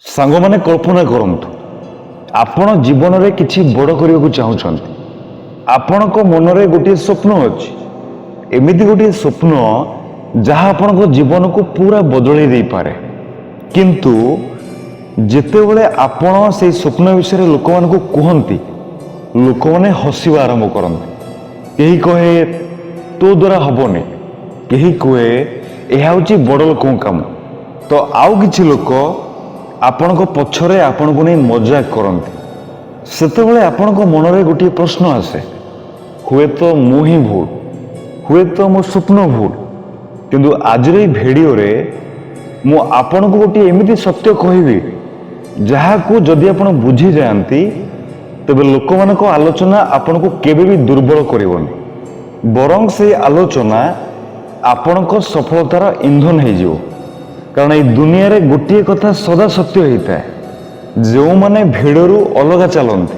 ସାଙ୍ଗମାନେ କଳ୍ପନା କରନ୍ତୁ, ଆପଣ ଜୀବନରେ କିଛି ବଡ଼ କରିବାକୁ ଚାହୁଁଛନ୍ତି। ଆପଣଙ୍କ ମନରେ ଗୋଟିଏ ସ୍ୱପ୍ନ ଅଛି, ଏମିତି ଗୋଟିଏ ସ୍ୱପ୍ନ ଯାହା ଆପଣଙ୍କ ଜୀବନକୁ ପୁରା ବଦଳେଇ ଦେଇପାରେ। କିନ୍ତୁ ଯେତେବେଳେ ଆପଣ ସେହି ସ୍ୱପ୍ନ ବିଷୟରେ ଲୋକମାନଙ୍କୁ କୁହନ୍ତି, ଲୋକମାନେ ହସିବା ଆରମ୍ଭ କରନ୍ତି। କେହି କହେ ତୋ ଦ୍ୱାରା ହବନି, କେହି କୁହେ ଏହା ହେଉଛି ବଡ଼ ଲୋକଙ୍କ କାମ, ତ ଆଉ କିଛି ଲୋକ ଆପଣଙ୍କ ପଛରେ ଆପଣଙ୍କୁ ନେଇ ମଜାକ କରନ୍ତି। ସେତେବେଳେ ଆପଣଙ୍କ ମନରେ ଗୋଟିଏ ପ୍ରଶ୍ନ ଆସେ, ହୁଏତ ମୁଁ ହିଁ ଭୁଲ, ହୁଏତ ମୋ ସ୍ୱପ୍ନ ଭୁଲ। କିନ୍ତୁ ଆଜିର ଏହି ଭିଡ଼ିଓରେ ମୁଁ ଆପଣଙ୍କୁ ଗୋଟିଏ ଏମିତି ସତ୍ୟ କହିବି, ଯାହାକୁ ଯଦି ଆପଣ ବୁଝିଯାଆନ୍ତି ତେବେ ଲୋକମାନଙ୍କ ଆଲୋଚନା ଆପଣଙ୍କୁ କେବେ ବି ଦୁର୍ବଳ କରିବନି, ବରଂ ସେହି ଆଲୋଚନା ଆପଣଙ୍କ ସଫଳତାର ଇନ୍ଧନ ହେଇଯିବ। କାରଣ ଏହି ଦୁନିଆରେ ଗୋଟିଏ କଥା ସଦା ସତ୍ୟ ହେଇଥାଏ, ଯେଉଁମାନେ ଭିଡ଼ରୁ ଅଲଗା ଚାଲନ୍ତି,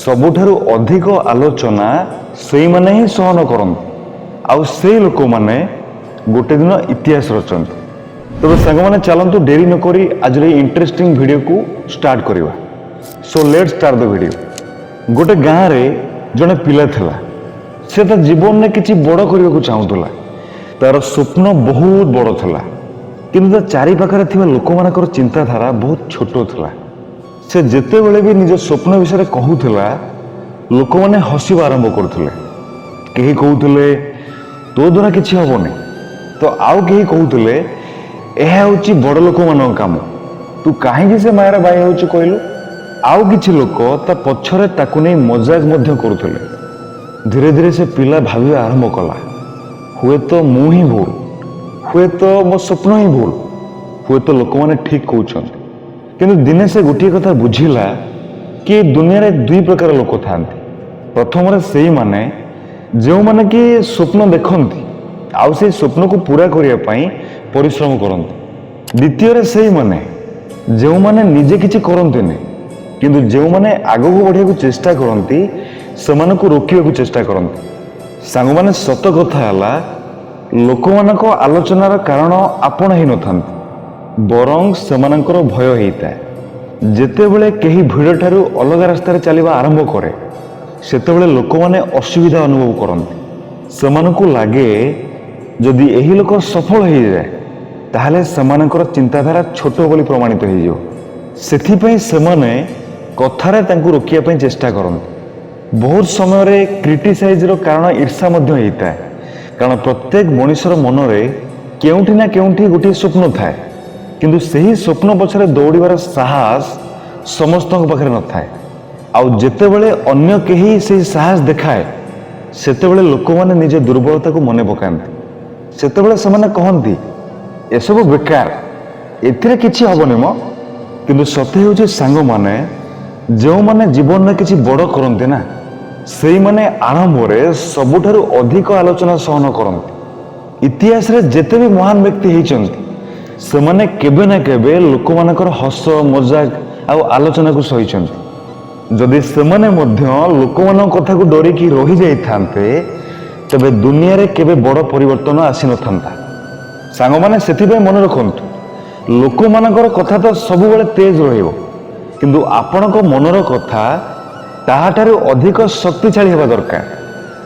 ସବୁଠାରୁ ଅଧିକ ଆଲୋଚନା ସେଇମାନେ ହିଁ ସହନ କରନ୍ତି, ଆଉ ସେଇ ଲୋକମାନେ ଗୋଟେ ଦିନ ଇତିହାସ ରଚନ୍ତି। ତେବେ ସାଙ୍ଗମାନେ ଚାଲନ୍ତୁ ଡେରି ନକରି ଆଜିର ଏହି ଇଣ୍ଟରେଷ୍ଟିଂ ଭିଡ଼ିଓକୁ ଷ୍ଟାର୍ଟ କରିବା। So let start the video. ଗୋଟେ ଗାଁରେ ଜଣେ ପିଲା ଥିଲା। ସେ ତା ଜୀବନରେ କିଛି ବଡ଼ କରିବାକୁ ଚାହୁଁଥିଲା। ତାର ସ୍ୱପ୍ନ ବହୁତ ବଡ଼ ଥିଲା, କିନ୍ତୁ ତା ଚାରିପାଖରେ ଥିବା ଲୋକମାନଙ୍କର ଚିନ୍ତାଧାରା ବହୁତ ଛୋଟ ଥିଲା। ସେ ଯେତେବେଳେ ବି ନିଜ ସ୍ୱପ୍ନ ବିଷୟରେ କହୁଥିଲା, ଲୋକମାନେ ହସିବା ଆରମ୍ଭ କରୁଥିଲେ। କେହି କହୁଥିଲେ ତୋ ଦ୍ୱାରା କିଛି ହବନି, ତ ଆଉ କେହି କହୁଥିଲେ ଏହା ହେଉଛି ବଡ଼ ଲୋକମାନଙ୍କ କାମ, ତୁ କାହିଁକି ସେ ମାୟାର ବାଇ ହେଉଛୁ କହିଲୁ। ଆଉ କିଛି ଲୋକ ତା ପଛରେ ତାକୁ ନେଇ ମଜାକ ମଧ୍ୟ କରୁଥିଲେ। ଧୀରେ ଧୀରେ ସେ ପିଲା ଭାବିବା ଆରମ୍ଭ କଲା, ହୁଏତ ମୁଁ ହିଁ ଭୁଲ, ହୁଏତ ମୋ ସ୍ୱପ୍ନ ହିଁ ଭୁଲ, ହୁଏତ ଲୋକମାନେ ଠିକ୍ କହୁଛନ୍ତି। କିନ୍ତୁ ଦିନେ ସେ ଗୋଟିଏ କଥା ବୁଝିଲା କି ଦୁନିଆରେ ଦୁଇ ପ୍ରକାର ଲୋକ ଥାନ୍ତି। ପ୍ରଥମରେ ସେଇମାନେ ଯେଉଁମାନେ କି ସ୍ୱପ୍ନ ଦେଖନ୍ତି ଆଉ ସେଇ ସ୍ୱପ୍ନକୁ ପୂରା କରିବା ପାଇଁ ପରିଶ୍ରମ କରନ୍ତି। ଦ୍ୱିତୀୟରେ ସେଇମାନେ ଯେଉଁମାନେ ନିଜେ କିଛି କରନ୍ତିନି, କିନ୍ତୁ ଯେଉଁମାନେ ଆଗକୁ ବଢ଼ିବାକୁ ଚେଷ୍ଟା କରନ୍ତି, ସେମାନଙ୍କୁ ରୋକିବାକୁ ଚେଷ୍ଟା କରନ୍ତି। ସାଙ୍ଗମାନେ ସତ କଥା ହେଲା, ଲୋକମାନଙ୍କ ଆଲୋଚନାର କାରଣ ଆପଣ ହେଇନଥାନ୍ତି, ବରଂ ସେମାନଙ୍କର ଭୟ ହେଇଥାଏ। ଯେତେବେଳେ କେହି ଭିଡ଼ଠାରୁ ଅଲଗା ରାସ୍ତାରେ ଚାଲିବା ଆରମ୍ଭ କରେ, ସେତେବେଳେ ଲୋକମାନେ ଅସୁବିଧା ଅନୁଭବ କରନ୍ତି। ସେମାନଙ୍କୁ ଲାଗେ ଯଦି ଏହି ଲୋକ ସଫଳ ହେଇଯାଏ, ତାହେଲେ ସେମାନଙ୍କର ଚିନ୍ତାଧାରା ଛୋଟ ବୋଲି ପ୍ରମାଣିତ ହେଇଯିବ। ସେଥିପାଇଁ ସେମାନେ କଥାରେ ତାଙ୍କୁ ରୋକିବା ପାଇଁ ଚେଷ୍ଟା କରନ୍ତି। ବହୁତ ସମୟରେ କ୍ରିଟିସାଇଜ୍ର କାରଣ ଈର୍ଷା ମଧ୍ୟ ହେଇଥାଏ। କାରଣ ପ୍ରତ୍ୟେକ ମଣିଷର ମନରେ କେଉଁଠି ନା କେଉଁଠି ଗୋଟିଏ ସ୍ୱପ୍ନ ଥାଏ, କିନ୍ତୁ ସେହି ସ୍ୱପ୍ନ ପଛରେ ଦୌଡ଼ିବାର ସାହସ ସମସ୍ତଙ୍କ ପାଖରେ ନଥାଏ। ଆଉ ଯେତେବେଳେ ଅନ୍ୟ କେହି ସେହି ସାହସ ଦେଖାଏ, ସେତେବେଳେ ଲୋକମାନେ ନିଜ ଦୁର୍ବଳତାକୁ ମନେ ପକାନ୍ତି। ସେତେବେଳେ ସେମାନେ କହନ୍ତି ଏସବୁ ବେକାର, ଏଥିରେ କିଛି ହବନି ମ। କିନ୍ତୁ ସତ୍ୟ ହେଉଛି ସାଙ୍ଗମାନେ, ଯେଉଁମାନେ ଜୀବନରେ କିଛି ବଡ଼ କରନ୍ତି ନା, ସେଇମାନେ ଆରମ୍ଭରେ ସବୁଠାରୁ ଅଧିକ ଆଲୋଚନା ସହନ କରନ୍ତି। ଇତିହାସରେ ଯେତେ ବି ମହାନ ବ୍ୟକ୍ତି ହେଇଛନ୍ତି, ସେମାନେ କେବେ ନା କେବେ ଲୋକମାନଙ୍କର ହସ ମଜାକ ଆଉ ଆଲୋଚନାକୁ ସହିଛନ୍ତି। ଯଦି ସେମାନେ ମଧ୍ୟ ଲୋକମାନଙ୍କ କଥାକୁ ଡରିକି ରହିଯାଇଥାନ୍ତେ, ତେବେ ଦୁନିଆରେ କେବେ ବଡ଼ ପରିବର୍ତ୍ତନ ଆସିନଥାନ୍ତା। ସାଙ୍ଗମାନେ ସେଥିପାଇଁ ମନେ ରଖନ୍ତୁ, ଲୋକମାନଙ୍କର କଥା ତ ସବୁବେଳେ ତେଜ ରହିବ, କିନ୍ତୁ ଆପଣଙ୍କ ମନର କଥା ତାହାଠାରୁ ଅଧିକ ଶକ୍ତିଶାଳୀ ହେବା ଦରକାର।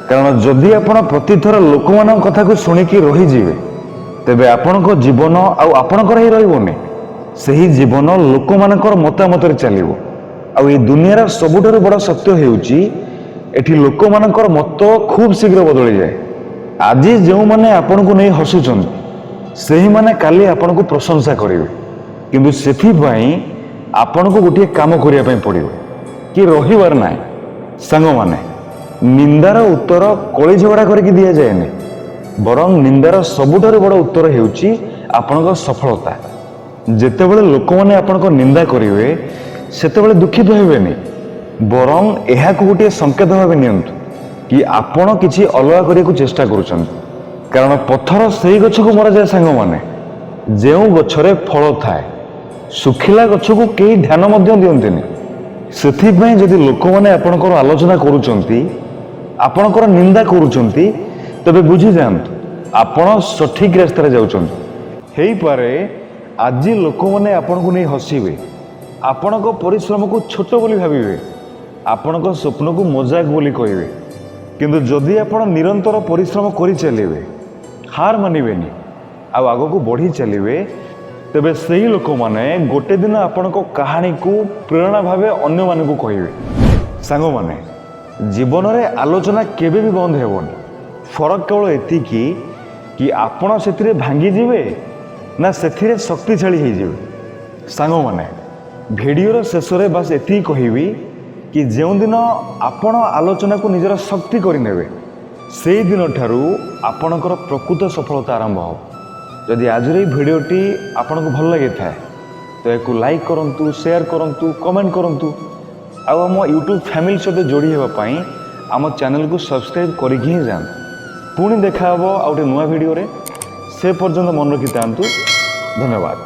କାରଣ ଯଦି ଆପଣ ପ୍ରତିଥର ଲୋକମାନଙ୍କ କଥାକୁ ଶୁଣିକି ରହିଯିବେ, ତେବେ ଆପଣଙ୍କ ଜୀବନ ଆଉ ଆପଣଙ୍କର ହିଁ ରହିବନି। ସେହି ଜୀବନ ଲୋକମାନଙ୍କର ମତାମତରେ ଚାଲିବ। ଆଉ ଏହି ଦୁନିଆର ସବୁଠାରୁ ବଡ଼ ସତ୍ୟ ହେଉଛି, ଏଠି ଲୋକମାନଙ୍କର ମତ ଖୁବ୍ ଶୀଘ୍ର ବଦଳିଯାଏ। ଆଜି ଯେଉଁମାନେ ଆପଣଙ୍କୁ ନେଇ ହସୁଛନ୍ତି, ସେହିମାନେ କାଲି ଆପଣଙ୍କୁ ପ୍ରଶଂସା କରିବେ। କିନ୍ତୁ ସେଥିପାଇଁ ଆପଣଙ୍କୁ ଗୋଟିଏ କାମ କରିବା ପାଇଁ ପଡ଼ିବ, କି ରହିବାର ନାହିଁ। ସାଙ୍ଗମାନେ, ନିନ୍ଦାର ଉତ୍ତର କଳି ଝଗଡ଼ା କରିକି ଦିଆଯାଏନି, ବରଂ ନିନ୍ଦାର ସବୁଠାରୁ ବଡ଼ ଉତ୍ତର ହେଉଛି ଆପଣଙ୍କ ସଫଳତା। ଯେତେବେଳେ ଲୋକମାନେ ଆପଣଙ୍କ ନିନ୍ଦା କରିବେ, ସେତେବେଳେ ଦୁଃଖିତ ହେବେନି, ବରଂ ଏହାକୁ ଗୋଟିଏ ସଂକେତ ଭାବେ ନିଅନ୍ତୁ କି ଆପଣ କିଛି ଅଲଗା କରିବାକୁ ଚେଷ୍ଟା କରୁଛନ୍ତି। କାରଣ ପଥର ସେଇ ଗଛକୁ ମରାଯାଏ ସାଙ୍ଗମାନେ, ଯେଉଁ ଗଛରେ ଫଳ ଥାଏ। ଶୁଖିଲା ଗଛକୁ କେହି ଧ୍ୟାନ ମଧ୍ୟ ଦିଅନ୍ତିନି। ସେଥିପାଇଁ ଯଦି ଲୋକମାନେ ଆପଣଙ୍କର ଆଲୋଚନା କରୁଛନ୍ତି, ଆପଣଙ୍କର ନିନ୍ଦା କରୁଛନ୍ତି, ତେବେ ବୁଝିଯାଆନ୍ତୁ ଆପଣ ସଠିକ୍ ରାସ୍ତାରେ ଯାଉଛନ୍ତି। ହେଇପାରେ ଆଜି ଲୋକମାନେ ଆପଣଙ୍କୁ ନେଇ ହସିବେ, ଆପଣଙ୍କ ପରିଶ୍ରମକୁ ଛୋଟ ବୋଲି ଭାବିବେ, ଆପଣଙ୍କ ସ୍ୱପ୍ନକୁ ମଜାକ ବୋଲି କହିବେ। କିନ୍ତୁ ଯଦି ଆପଣ ନିରନ୍ତର ପରିଶ୍ରମ କରି ଚାଲିବେ, ହାର ମାନିବେନି ଆଉ ଆଗକୁ ବଢ଼ି ଚାଲିବେ, ତେବେ ସେହି ଲୋକମାନେ ଗୋଟେ ଦିନ ଆପଣଙ୍କ କାହାଣୀକୁ ପ୍ରେରଣା ଭାବେ ଅନ୍ୟମାନଙ୍କୁ କହିବେ। ସାଙ୍ଗମାନେ, ଜୀବନରେ ଆଲୋଚନା କେବେ ବି ବନ୍ଦ ହେବନି। ଫରକ କେବଳ ଏତିକି କି ଆପଣ ସେଥିରେ ଭାଙ୍ଗିଯିବେ ନା ସେଥିରେ ଶକ୍ତିଶାଳୀ ହେଇଯିବେ। ସାଙ୍ଗମାନେ, ଭିଡ଼ିଓର ଶେଷରେ ବାସ୍ ଏତିକି କହିବି କି ଯେଉଁଦିନ ଆପଣ ଆଲୋଚନାକୁ ନିଜର ଶକ୍ତି କରିନେବେ, ସେଇ ଦିନଠାରୁ ଆପଣଙ୍କର ପ୍ରକୃତ ସଫଳତା ଆରମ୍ଭ ହେବ। ଯଦି ଆଜିର ଏହି ଭିଡ଼ିଓଟି ଆପଣଙ୍କୁ ଭଲ ଲାଗିଥାଏ ତ ଏହାକୁ ଲାଇକ୍ କରନ୍ତୁ, ସେୟାର କରନ୍ତୁ, କମେଣ୍ଟ କରନ୍ତୁ ଆଉ ଆମ ୟୁଟ୍ୟୁବ୍ ଫ୍ୟାମିଲି ସହିତ ଯୋଡ଼ି ହେବା ପାଇଁ ଆମ ଚ୍ୟାନେଲକୁ ସବସ୍କ୍ରାଇବ୍ କରିକି ହିଁ ଯାଆନ୍ତୁ। ପୁଣି ଦେଖା ହେବ ଆଉ ଗୋଟେ ନୂଆ ଭିଡ଼ିଓରେ। ସେ ପର୍ଯ୍ୟନ୍ତ ମନେ ରଖିଥାନ୍ତୁ। ଧନ୍ୟବାଦ।